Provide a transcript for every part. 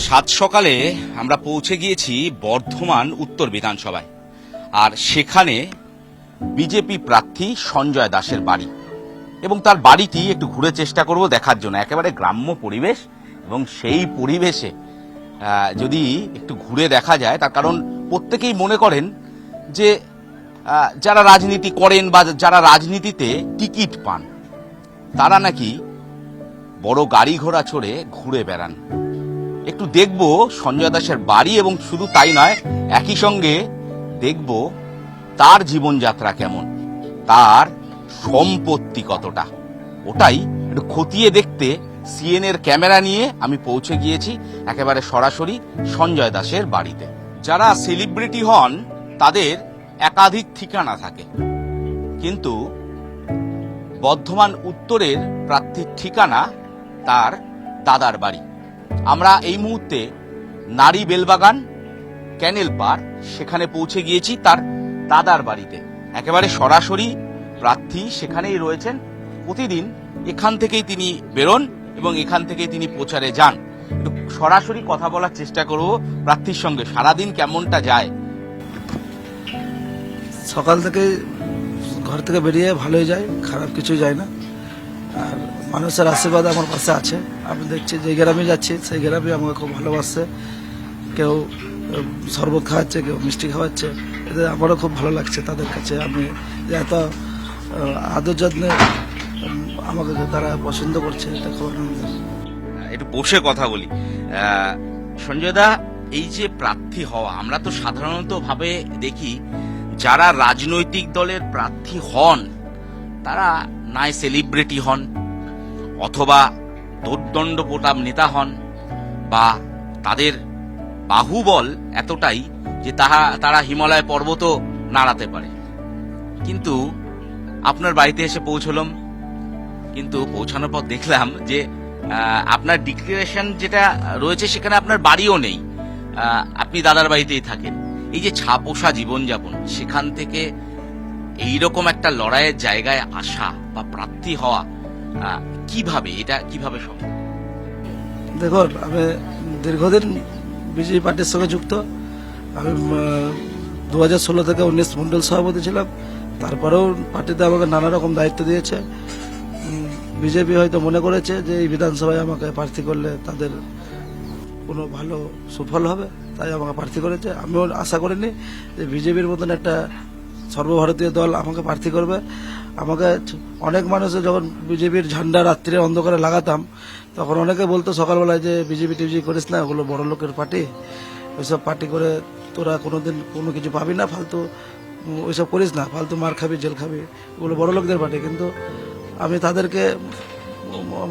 সাত সকালে আমরা পৌঁছে গিয়েছি বর্ধমান উত্তর বিধানসভায়, আর সেখানে বিজেপি প্রার্থী সঞ্জয় দাসের বাড়ি এবং তার বাড়িটি একটু ঘুরে চেষ্টা করব দেখার জন্য। একেবারে গ্রাম্য পরিবেশ এবং সেই পরিবেশে যদি একটু ঘুরে দেখা যায়, তার কারণ প্রত্যেকেই মনে করেন যে যারা রাজনীতি করেন বা যারা রাজনীতিতে টিকিট পান তারা নাকি বড় গাড়ি ঘোড়া চড়ে ঘুরে বেড়ান। একটু দেখব সঞ্জয় দাসের বাড়ি এবং শুধু তাই নয়, একই সঙ্গে দেখব তার জীবনযাত্রা কেমন, তার সম্পত্তি কতটা, ওটাই একটু খতিয়ে দেখতে সিএনএর ক্যামেরা নিয়ে আমি পৌঁছে গিয়েছি একেবারে সরাসরি সঞ্জয় দাসের বাড়িতে। যারা সেলিব্রিটি হন তাদের একাধিক ঠিকানা থাকে, কিন্তু বর্ধমান উত্তরের প্রার্থীর ঠিকানা তার দাদার বাড়ি। আমরা এই মুহূর্তে নারী বেলবাগান ক্যানেল পার সেখানে পৌঁছে গিয়েছি তার দাদার বাড়িতে। একেবারে সরাসরি প্রার্থী সেখানেই রয়েছেন, প্রতিদিন এখান থেকেই তিনি বেরোন এবং এখান থেকেই তিনি প্রচারে যান। একটু সরাসরি কথা বলার চেষ্টা করব প্রার্থীর সঙ্গে, সারাদিন কেমনটা যায়। সকাল থেকে ঘর থেকে বেরিয়ে ভালোই যায়, খারাপ কিছু যায় না। আর মানুষের আশীর্বাদ আমার পাশে আছে। আমি দেখছি যে গ্রামে যাচ্ছি সেই গ্রামে আমাকে খুব ভালোবাসছে, কেউ শরবত খাওয়াচ্ছে, কেউ মিষ্টি খাওয়াচ্ছে, এতে আমারও খুব ভালো লাগছে তাদের কাছে। আমি যে এত আদর যত্নে আমাকে তারা পছন্দ করছে, এটা খুব আনন্দ। একটু বসে কথা বলি। সঞ্জয় দা, এই যে প্রার্থী হওয়া, আমরা তো সাধারণত ভাবে দেখি যারা রাজনৈতিক দলের প্রার্থী হন তারা নাই সেলিব্রিটি হন, অথবা দোর্দণ্ড প্রতাপ নেতা হন, বা তাদের বাহুবল এতটাই যে তারা হিমালয় পর্বতও নাড়াতে পারে। কিন্তু আপনার বাড়িতে এসে পৌঁছলাম, কিন্তু পৌঁছানোর পর দেখলাম যে আপনার ডিক্লারেশন যেটা রয়েছে সেখানে আপনার বাড়িও নেই, আপনি দাদার বাড়িতেই থাকেন। এই যে ছাপোষা জীবনযাপন, সেখান থেকে এইরকম একটা লড়াইয়ের জায়গায় আসা বা প্রার্থী হওয়া, এটা কিভাবে সম্ভব? দেখুন, আমি দীর্ঘদিন বিজেপি পার্টির সঙ্গে যুক্ত। আমি 2016 থেকে 19 মন্ডল সভাপতি ছিলাম। তারপরেও পার্টিতে আমাকে নানা রকম দায়িত্ব দিয়েছে। বিজেপি হয়তো মনে করেছে যে এই বিধানসভায় আমাকে প্রার্থী করলে তাদের কোনো ভালো সুফল হবে, তাই আমাকে প্রার্থী করেছে। আমিও আশা করিনি যে বিজেপির মতন একটা সর্বভারতীয় দল আমাকে প্রার্থী করবে। আমাকে অনেক মানুষে যখন বিজেপির ঝান্ডা রাত্রিরে অন্ধকারে লাগাতাম, তখন অনেকে বলতো সকালবেলায় যে বিজেপি টিভি করিস না, ওগুলো বড় লোকের পার্টি, ওইসব পার্টি করে তোরা কোনোদিন কোনো কিছু পাবি না, ফালতু ওইসব করিস না, ফালতু মার খাবি, জেল খাবি, ওগুলো বড় লোকদের পার্টি। কিন্তু আমি তাদেরকে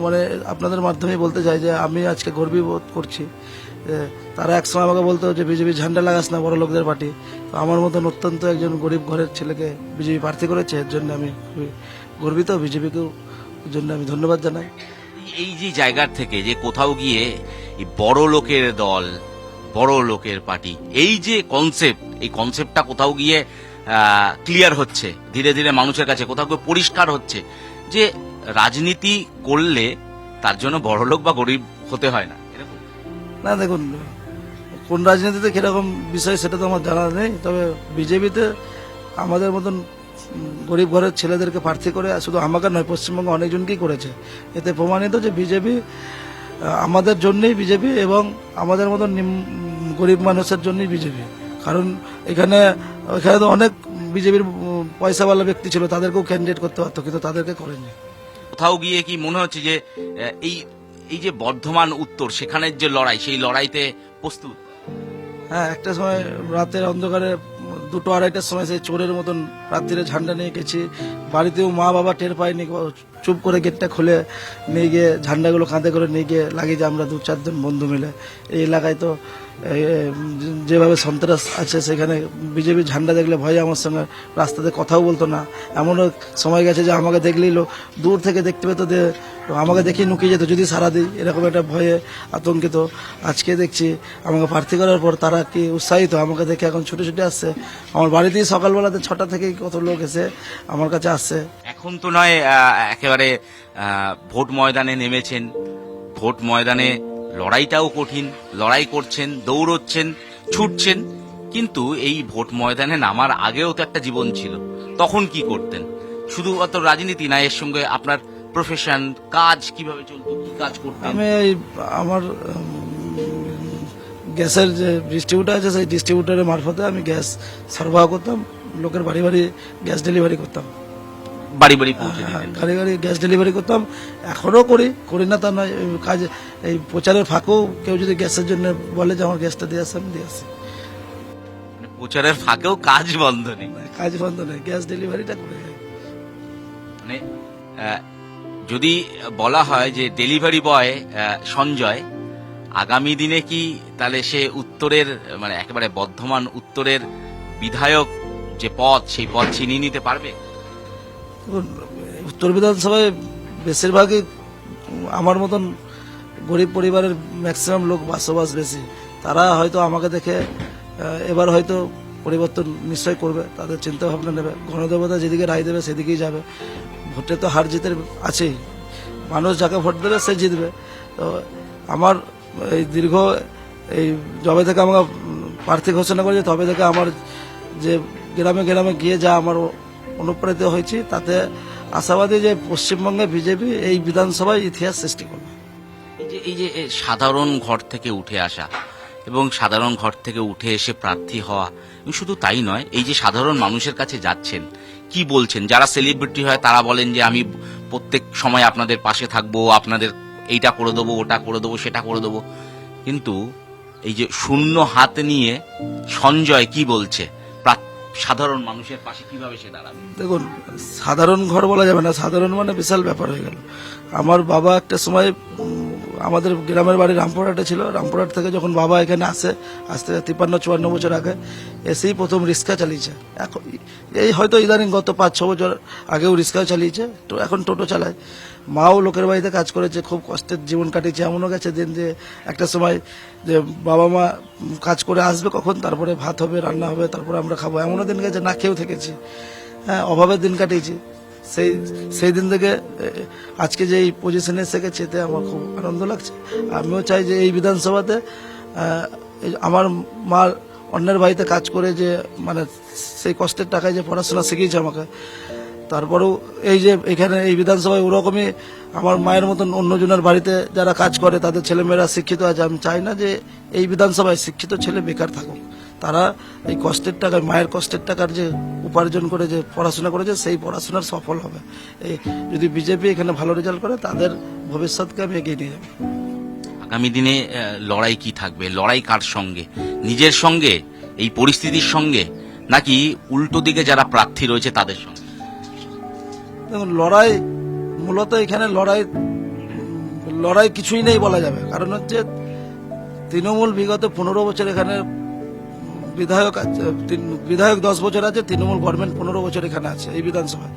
মানে আপনাদের মাধ্যমে বলতে চাই যে আমি আজকে গর্ববোধ করছি। তারা একসময় আমাকে বলতো যে বিজেপি ঝান্ডা লাগাস না, বড় লোকদের পার্টি। তো আমার মতন অত্যন্ত একজন গরিব ঘরের ছেলেকে বিজেপি প্রার্থী করেছে, এর জন্য আমি খুবই গর্বিত। বিজেপিকেও এর জন্য আমি ধন্যবাদ জানাই। এই যে জায়গার থেকে যে কোথাও গিয়ে এই বড় লোকের দল, বড় লোকের পার্টি, এই যে কনসেপ্ট, এই কনসেপ্টটা কোথাও গিয়ে ক্লিয়ার হচ্ছে ধীরে ধীরে মানুষের কাছে, কোথাও গিয়ে পরিষ্কার হচ্ছে যে রাজনীতি করলে তার জন্য বড় লোক বা গরিব হতে হয় না। না, দেখুন, কোন রাজনীতিতে কিরকম বিষয় সেটা তো আমার জানা নেই, তবে বিজেপিতে আমাদের মতন গরিব ঘরের ছেলেদেরকে প্রার্থী করে শুধু আমাকে নয়, পশ্চিমবঙ্গে অনেকজনকেই করেছে। এতে প্রমাণিত যে বিজেপি আমাদের জন্যই বিজেপি, এবং আমাদের মতন গরিব মানুষের জন্যই বিজেপি। কারণ এখানে তো অনেক বিজেপির পয়সাওয়ালা ব্যক্তি ছিল, তাদেরকেও ক্যান্ডিডেট করতে পারতো, কিন্তু তাদেরকে করেনি। কোথাও গিয়ে কি মনে হচ্ছে যে এই যে বর্ধমান উত্তর, সেখানের যে লড়াই, সেই লড়াইতে প্রস্তুত? হ্যাঁ, একটা সময় রাতের অন্ধকারে 2-2-2:30টার সময় সেই চোরের মতন রাত্রিরে ঝান্ডা নিয়ে গেছি। বাড়িতেও মা বাবা টের পায়নি, চুপ করে গেটটা খুলে নিয়ে গিয়ে ঝান্ডাগুলো কাঁধে করে নিয়ে গিয়ে লাগিয়ে, যে আমরা 2-4 জন বন্ধু মিলে। এই এলাকায় তো যেভাবে সন্ত্রাস আছে, সেখানে বিজেপির ঝান্ডা দেখলে ভয়ে আমার সঙ্গে রাস্তাতে কথাও বলতো না। এমনও সময় গেছে যে আমাকে দেখলেই দূর থেকে দেখতে পেতো, আমাকে দেখে নুকিয়ে যেত যদি সারা দিই, এরকম একটা ভয়ে আতঙ্কিত। আজকে দেখছি আমাকে প্রার্থী করার পর তারা কি উৎসাহিত, আমাকে দেখে এখন ছুটে ছুটে আসছে। আমার বাড়িতেই সকালবেলাতে 6টা থেকেই কত লোক এসে আমার কাছে আসছে। এখন তো নয় একেবারে ভোট ময়দানে নেমেছেন, ভোট ময়দানে লড়াইটাও কঠিন, লড়াই করছেন, দৌড়চ্ছেন, ছুটছেন, কিন্তু এই ভোট ময়দানে নামার আগেও তো একটা জীবন ছিল। তখন কি করতেন? শুধুমাত্র রাজনীতি না, এর সঙ্গে আপনার প্রফেশন, কাজ কিভাবে চলতো, কি কাজ করতেন? আমি এই আমার গ্যাসের যে ডিস্ট্রিবিউটার আছে সেই ডিস্ট্রিবিউটারের মারফতে আমি গ্যাস সরবরাহ করতাম, লোকের বাড়ি বাড়ি গ্যাস ডেলিভারি করতাম। বাড়ি বাড়ি পৌঁছে দিতেন? গাড়ি গাড়ি গ্যাস ডেলিভারি করতাম, এখনো করি না তা নয়। এই কাজ, এই প্রচারের ফাঁকেও কেউ যদি গ্যাসের জন্য বলে যে আমার গ্যাসটা দিয়ে আসে, আমি দিয়ে আসি। মানে প্রচারের ফাঁকেও কাজ বন্ধ নেই? কাজ বন্ধ নেই, গ্যাস ডেলিভারিটা করে যাই। মানে যদি বলা হয় যে ডেলিভারি বয় সঞ্জয় আগামী দিনে কি তাহলে সে উত্তরের, মানে একেবারে বর্ধমান উত্তরের বিধায়ক যে পদ, সেই পদ ছিনিয়ে নিতে পারবে? উত্তর বিধানসভায় বেশিরভাগই আমার মতন গরিব পরিবারের ম্যাক্সিমাম লোক বসবাস বেশি। তারা হয়তো আমাকে দেখে এবার হয়তো পরিবর্তন নিশ্চয় করবে, তাদের চিন্তা ভাবনা নেবে। গণদেবতা যেদিকে রায় দেবে সেদিকেই যাবে। ভোটে তো হার জিতের আছেই, মানুষ যাকে ভোট দেবে সে জিতবে। তো আমার এই দীর্ঘ এই যবে থেকে আমাকে প্রার্থী ঘোষণা করেছে তবে থেকে আমার যে গ্রামে গ্রামে গিয়ে যা আমার অনুপ্রাণিত হয়েছি, তাতে আশাবাদী যে পশ্চিমবঙ্গে বিজেপি এই বিধানসভায় ইতিহাস সৃষ্টি করবে। এই যে সাধারণ ঘর থেকে উঠে আসা এবং সাধারণ ঘর থেকে উঠে এসে প্রার্থী হওয়া, এবং শুধু তাই নয়, এই যে সাধারণ মানুষের কাছে যাচ্ছেন, কি বলছেন? যারা সেলিব্রিটি হয় তারা বলেন যে আমি প্রত্যেক সময় আপনাদের পাশে থাকবো, আপনাদের এইটা করে দেবো, ওটা করে দেবো, সেটা করে দেবো, কিন্তু এই যে শূন্য হাত নিয়ে সঞ্জয় কি বলছে, সাধারণ মানুষের পাশে কিভাবে সে দাঁড়াবে? দেখুন, সাধারণ ঘর বলা যাবে না, সাধারণ মানে বিশাল ব্যাপার হয়ে গেল। আমার বাবা একটা সময় আমাদের গ্রামের বাড়ি রামপুরহাটে ছিল। রামপুরহাট থেকে যখন বাবা এখানে আসে, আজ থেকে 53-54 বছর আগে, এসেই প্রথম রিক্সা চালিয়েছে। এখন এই হয়তো ইদানিং গত 5-6 বছর আগেও রিক্সাও চালিয়েছে, তো এখন টোটো চালায়। মাও লোকের বাড়িতে কাজ করেছে, খুব কষ্টের জীবন কাটিয়েছে। এমনও গেছে দিন যে একটা সময় যে বাবা মা কাজ করে আসবে কখন, তারপরে ভাত হবে, রান্না হবে, তারপরে আমরা খাবো। এমনও দিন গেছে না খেয়েও থেকেছি, হ্যাঁ, অভাবের দিন কাটিয়েছি। সেই দিন থেকে আজকে যে এই পজিশনে এসে গেছে, এতে আমার খুব আনন্দ লাগছে। আমিও চাই যে এই বিধানসভাতে আমার মা অন্যের বাড়িতে কাজ করে যে, মানে সেই কষ্টের টাকায় যে পড়াশোনা শিখিয়েছে আমাকে, তারপরেও এই যে এখানে এই বিধানসভায় ওরকমই আমার মায়ের মতন অন্যজনের বাড়িতে যারা কাজ করে তাদের ছেলেমেয়েরা শিক্ষিত আছে। আমি চাই না যে এই বিধানসভায় শিক্ষিত ছেলে বেকার থাকুক। তারা এই কষ্টের টাকায়, মায়ের কষ্টের টাকার যে উপার্জন করে যে পড়াশোনা করেছে, সেই পড়াশোনার সফল হবে। এই যদি বিজেপি এখানে ভালো রেজাল্ট করে, তাদের ভবিষ্যৎকে আমি এগিয়ে নিয়ে যাব। আগামী দিনে লড়াই কি থাকবে? লড়াই কার সঙ্গে? নিজের সঙ্গে, এই পরিস্থিতির সঙ্গে, নাকি উল্টো দিকে যারা প্রার্থী রয়েছে তাদের সঙ্গে? দেখুন, লড়াই মূলত এখানে লড়াই কিছুই নেই বলা যাবে। কারণ হচ্ছে তৃণমূল বিগত 15 বছর এখানে বিধায়ক 10 বছর আছে, তৃণমূল গভর্নমেন্ট 15 বছর এখানে আছে এই বিধানসভায়।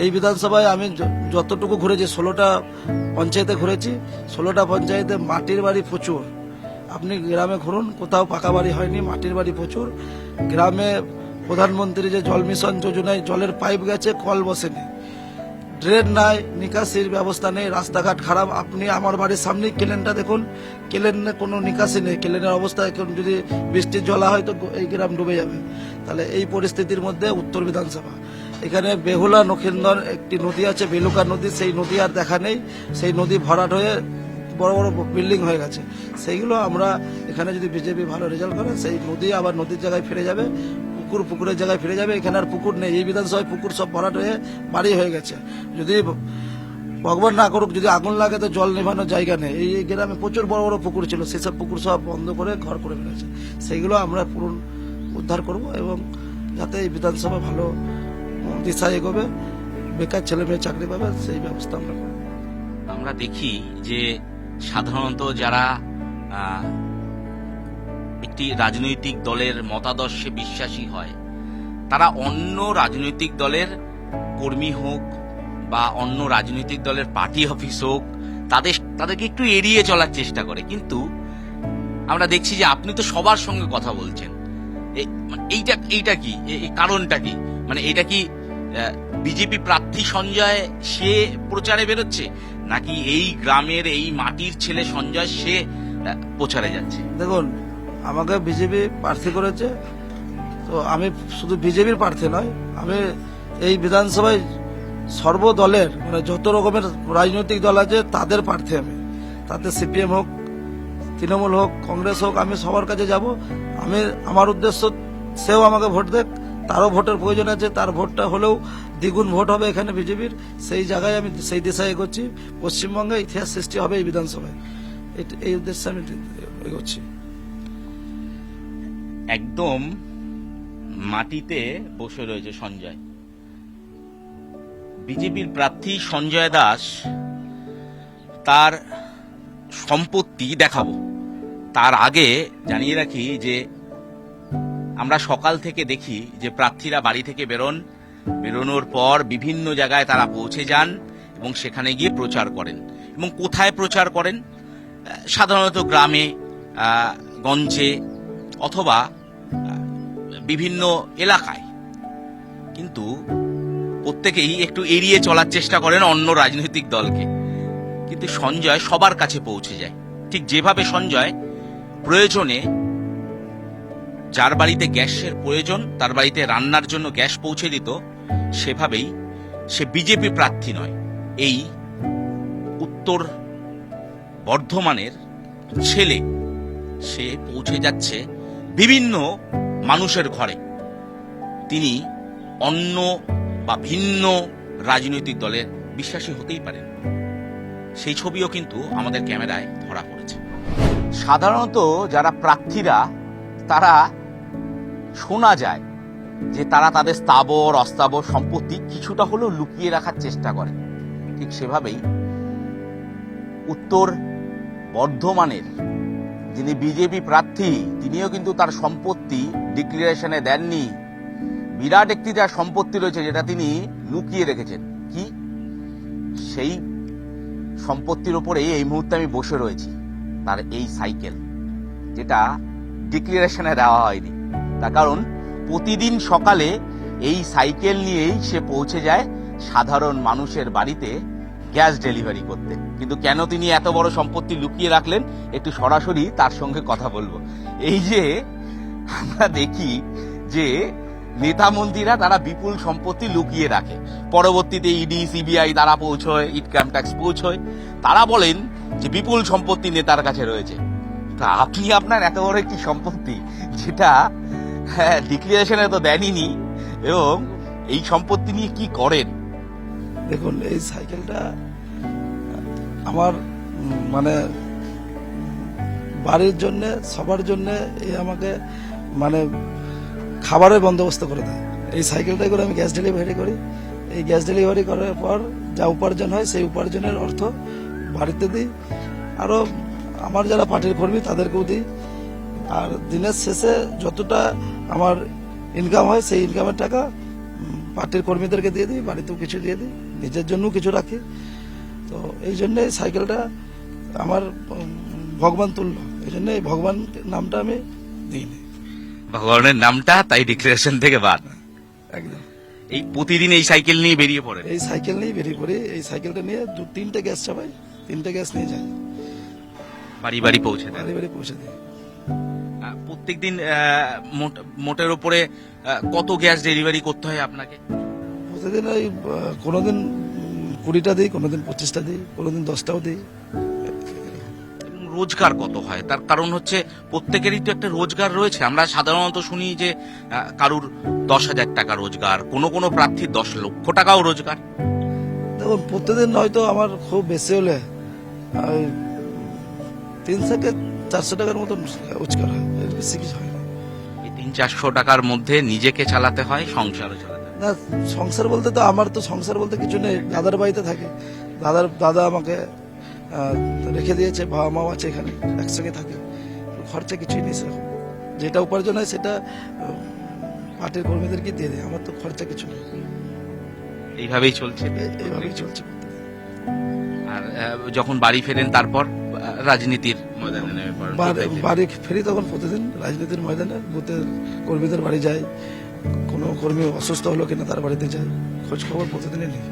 এই বিধানসভায় আমি যতটুকু ঘুরেছি, 16টা পঞ্চায়েতে ঘুরেছি, 16টা পঞ্চায়েতে মাটির বাড়ি প্রচুর। আপনি গ্রামে ঘুরুন, কোথাও পাকা বাড়ি হয়নি, মাটির বাড়ি প্রচুর। গ্রামে প্রধানমন্ত্রী যে জল মিশন যোজনায় জলের পাইপ গেছে, কল বসেনি, ড্রেন নাই, নিকাশির ব্যবস্থা নেই, রাস্তাঘাট খারাপ। আপনি আমার বাড়ির সামনেই কেলেনটা দেখুন, কেলেনে কোনো নিকাশি নেই। কেলেনের অবস্থা এখন যদি বৃষ্টির জলা হয় তো এই গ্রাম ডুবে যাবে। তাহলে এই পরিস্থিতির মধ্যে উত্তর বিধানসভা, এখানে বেহুলা নখিন্দর একটি নদী আছে, বেলুকা নদী, সেই নদী আর দেখা নেই। সেই নদী ভরাট হয়ে বড় বড় বিল্ডিং হয়ে গেছে। সেইগুলো আমরা এখানে যদি বিজেপি ভালো রেজাল্ট করে, সেই নদী আবার নদীর জায়গায় ফিরে যাবে, পুকুরের জায়গায় ফিরে যাবে। এখানে আর পুকুর নেই, এই বিধানসভায় পুকুর সব ভরাট হয়ে বাড়ি হয়ে গেছে। যদি ভগবান না করুক, যদি আগুন লাগে তো জল নেভানোর জায়গা নেই। এই গ্রামে প্রচুর বড় বড় পুকুর ছিল, সেসব পুকুর সব বন্ধ করে ঘর করে ফেলেছে। সেইগুলো আমরা উদ্ধার করব, এবং যাতে এই বিধানসভা ভালো দিশায় এগোবে, বেকার ছেলে মেয়ে চাকরি পাবে, সেই ব্যবস্থা আমরা করব। আমরা দেখি যে সাধারণত যারা একটি রাজনৈতিক দলের মতাদর্শে বিশ্বাসী হয়, তারা অন্য রাজনৈতিক দলের কর্মী হোক বা অন্য রাজনৈতিক দলের পার্টি অফিস হোক, তাদেরকে একটু এড়িয়ে চলার চেষ্টা করে। কিন্তু আমরা দেখছি যে আপনি তো সবার সঙ্গে কথা বলছেন। এইটা কি, কারণটা কি? মানে এটা কি বিজেপি প্রার্থী সঞ্জয় সে প্রচারে বেরোচ্ছে, নাকি এই গ্রামের এই মাটির ছেলে সঞ্জয় সে প্রচারে যাচ্ছে? দেখুন, আমাকে বিজেপি প্রার্থী করেছে, তো আমি শুধু বিজেপির প্রার্থী নয়, আমি এই বিধানসভায় সর্বদলের মানে যত রকমের রাজনৈতিক দল আছে তাদের প্রার্থী আমি। তাতে সিপিএম হোক, তৃণমূল হোক, কংগ্রেস হোক, আমি সবার কাছে যাব। আমার উদ্দেশ্য সেও আমাকে ভোট দেখ, তারও ভোটের প্রয়োজন আছে, তার ভোটটা হলেও দ্বিগুণ ভোট হবে এখানে বিজেপির। সেই জায়গায় আমি সেই দিশায় এগোচ্ছি। পশ্চিমবঙ্গে ইতিহাস সৃষ্টি হবে এই বিধানসভায়, এই উদ্দেশ্যে আমি এগোচ্ছি। একদম মাটিতে বসে রয়েছে সঞ্জয়। বিজেপির প্রার্থী সঞ্জয় দাস, তার সম্পত্তি দেখাবো। তার আগে জানিয়ে রাখি যে আমরা সকাল থেকে দেখি যে প্রার্থীরা বাড়ি থেকে বেরোনোর পর বিভিন্ন জায়গায় তারা পৌঁছে যান এবং সেখানে গিয়ে প্রচার করেন। এবং কোথায় প্রচার করেন? সাধারণত গ্রামে, গঞ্জে অথবা বিভিন্ন এলাকায়, কিন্তু প্রত্যেকেই একটু এড়িয়ে চলার চেষ্টা করেন অন্য রাজনৈতিক দলকে। কিন্তু সঞ্জয় সবার কাছে পৌঁছে যায়। ঠিক যেভাবে সঞ্জয় প্রয়োজনে যার বাড়িতে গ্যাসের প্রয়োজন তার বাড়িতে রান্নার জন্য গ্যাস পৌঁছে দিত, সেভাবেই সে বিজেপি প্রার্থী নয়, এই উত্তর বর্ধমানের ছেলে, সে পৌঁছে যাচ্ছে বিভিন্ন মানুষের ঘরে। তিনি অন্য বা ভিন্ন রাজনৈতিক দলের বিশ্বাসী হতেই পারেন। সেই ছবিও কিন্তু আমাদের ক্যামেরায় ধরা পড়েছে। সাধারণত যারা প্রার্থীরা, তারা শোনা যায় যে তারা তাদের স্থাবর অস্থাবর সম্পত্তি কিছুটা হলেও লুকিয়ে রাখার চেষ্টা করে। ঠিক সেভাবেই উত্তর বর্ধমানের যিনি বিজেপি প্রার্থী, তিনিও কিন্তু তার সম্পত্তি ডিক্লারেশনে দেননি। বিরাট একটি তার সম্পত্তি রয়েছে যেটা তিনি লুকিয়ে রেখেছেন। কি সেই সম্পত্তির উপরে এই মুহূর্তে আমি বসে রয়েছি, তার এই সাইকেল, যেটা ডিক্লারেশনে দেওয়া হয়নি। তার কারণ প্রতিদিন সকালে এই সাইকেল নিয়েই সে পৌঁছে যায় সাধারণ মানুষের বাড়িতে গ্যাস ডেলিভারি করতে। কিন্তু কেন তিনি এত বড় সম্পত্তি লুকিয়ে রাখলেন, একটু সরাসরি তার সঙ্গে কথা বলবো। এই যে আমরা দেখি যে নেতা মন্ত্রীরা তারা বিপুল সম্পত্তি লুকিয়ে রাখে, পরবর্তীতে ইডি সিবিআই তারা পৌঁছয়, ইনকাম ট্যাক্স পৌঁছয়, তারা বলেন যে বিপুল সম্পত্তি নেতার কাছে রয়েছে। তা আপনি আপনার এত বড় একটি সম্পত্তি যেটা ডিক্লারেশনে তো দেনইনি, এবং এই সম্পত্তি নিয়ে কি করেন? দেখুন, এই সাইকেলটা আমার মানে বাড়ির জন্য, সবার জন্য এই আমাকে মানে খাবারের বন্দোবস্ত করে দেয়। এই সাইকেলটাই করে আমি গ্যাস ডেলিভারি করি। এই গ্যাস ডেলিভারি করার পর যা উপার্জন হয় সেই উপার্জনের অর্থ বাড়িতে দিই, আরও আমার যারা পার্টির কর্মী তাদেরকেও দিই। আর দিনের শেষে যতটা আমার ইনকাম হয় সেই ইনকামের টাকা পার্টির কর্মীদেরকে দিয়ে দিই, বাড়িতেও কিছু দিয়ে দিই, নিজের জন্যও কিছু রাখি। তো এই জন্যে সাইকেলটা আমার ভগবান তুল্য, এই জন্য এই ভগবান নামটা আমি দিইনি। ভগবানের নামটা তাই ডিক্লারেশন থেকে বাদ। একদম। এই প্রতিদিন এই সাইকেল নিয়ে বেরিয়ে পড়ে? এই সাইকেল নিয়ে বেরিয়ে পড়ি। এই সাইকেলটা নিয়ে 2-3টে গ্যাস চাপাই, 3টে গ্যাস নিয়ে যাই, বাড়ি বাড়ি পৌঁছে দেয়। বাড়ি বাড়ি পৌঁছে দিই। প্রত্যেকদিন মোটের উপরে কত গ্যাস ডেলিভারি করতে হয় আপনাকে? প্রতিদিন ওই কোনোদিন 20টা দিই, কোনোদিন 25টা দিই, কোনোদিন 10টাও দিই। রোজগার কত হয়? তার কারণ হচ্ছে প্রত্যেকেরই তো একটা রোজগার রয়েছে। আমরা সাধারণত শুনি যে কারুর 10,000 টাকা রোজগার, কোনো প্রার্থীর 10 লক্ষ টাকাও রোজগার। দেখুন, প্রতিদিন হয়তো আমার খুব বেশি হলে 300 থেকে 400 টাকার মতন রোজগার হয়, এর বেশি কিছু হয় না। এই 300-400 টাকার মধ্যে নিজেকে চালাতে হয়, সংসারও চালাতে হয়। না, সংসার বলতে তো আমার তো সংসার বলতে কিছু নেই। দাদার বাড়িতে থাকে, দাদা আমাকে রেখে দিয়েছে, বাবা মাও আছে এখানে, একসঙ্গে থাকে, খরচা কিছুই নেই সেরকম। যেটা উপার্জন হয় সেটা পার্টির কর্মীদেরকে দিয়ে দেয়, আমার তো খরচা কিছু নেই। এইভাবেই চলছে। এইভাবেই চলছে। আর যখন বাড়ি ফেরেন তারপর রাজনীতির ময়দানে নেমে পড়েন? বাড়ি ফেরি তখন প্রতিদিন রাজনীতির ময়দানে বুথের কর্মীদের বাড়ি যাই, কোনো কর্মী অসুস্থ হলো কিনা তার বাড়িতে যাই, খোঁজ খবর প্রতিদিনই নিই।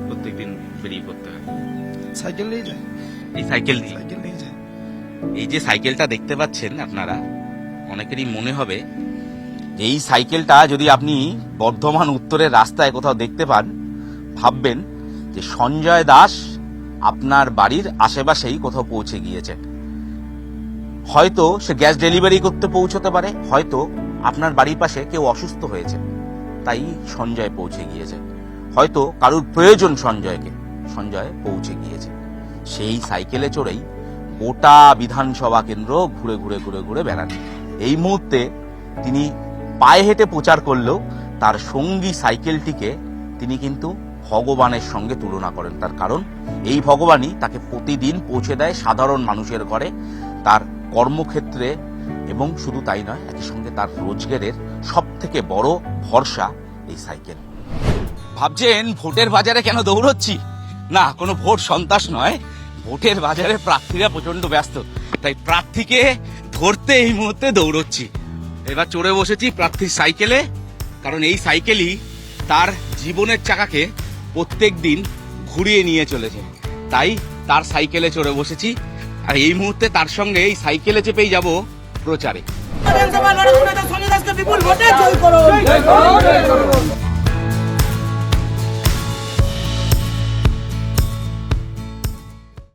প্রত্যেকদিন বেরিয়ে পড়তে হয়? সাইকেল নিয়ে যায়। এই সাইকেল নিয়ে যায়। এই যে সাইকেলটা দেখতে পাচ্ছেন আপনারা, অনেকেরই মনে হবে যে এই সাইকেলটা যদি আপনি বর্ধমান উত্তরের রাস্তায় কোথাও দেখতে পান, ভাববেন যে সঞ্জয় দাস আপনার বাড়ির আশেপাশেই কোথাও পৌঁছে গিয়েছে। হয়তো সে গ্যাস ডেলিভারি করতে পৌঁছতে পারে, হয়তো আপনার বাড়ির পাশে কেউ অসুস্থ হয়েছে তাই সঞ্জয় পৌঁছে গিয়েছে, হয়তো কারুর প্রয়োজন সঞ্জয় পৌঁছে গিয়েছে। সেই সাইকেলে চড়েই গোটা বিধানসভা কেন্দ্র ঘুরে ঘুরে ঘুরে ঘুরে বেড়ান। এই মুহূর্তে তিনি পায়ে হেঁটে প্রচার করলেও তার সঙ্গী সাইকেলটিকে তিনি কিন্তু ভগবানের সঙ্গে তুলনা করেন। তার কারণ এই ভগবানই তাকে প্রতিদিন পৌঁছে দেয় সাধারণ মানুষের ঘরে, তার কর্মক্ষেত্রে, এবং শুধু তাই নয়, একই সঙ্গে তার রোজগারের সব থেকে বড় ভরসা এই সাইকেল। ভাবছেন ভোটের বাজারে কেন দৌড়চ্ছি? না, কোনো ভোট সন্ত্রাস নয়, ভোটের বাজারে প্রার্থীরা প্রচন্ড ব্যস্ত, তাই প্রার্থীকে ধরতে এই মুহূর্তে দৌড়চ্ছি। এবার চড়ে বসেছি প্রার্থীর সাইকেলে, কারণ এই সাইকেলই তার জীবনের চাকাকে প্রত্যেক দিন ঘুরিয়ে নিয়ে চলেছে, তাই তার সাইকেলে চড়ে বসেছি। আর এই মুহূর্তে তার সঙ্গে এই সাইকেলে চেপেই যাব প্রচারে। বিধানসভা লড়াই করে সঞ্জয় দাসকে বিপুল ভোটে জয় করুন।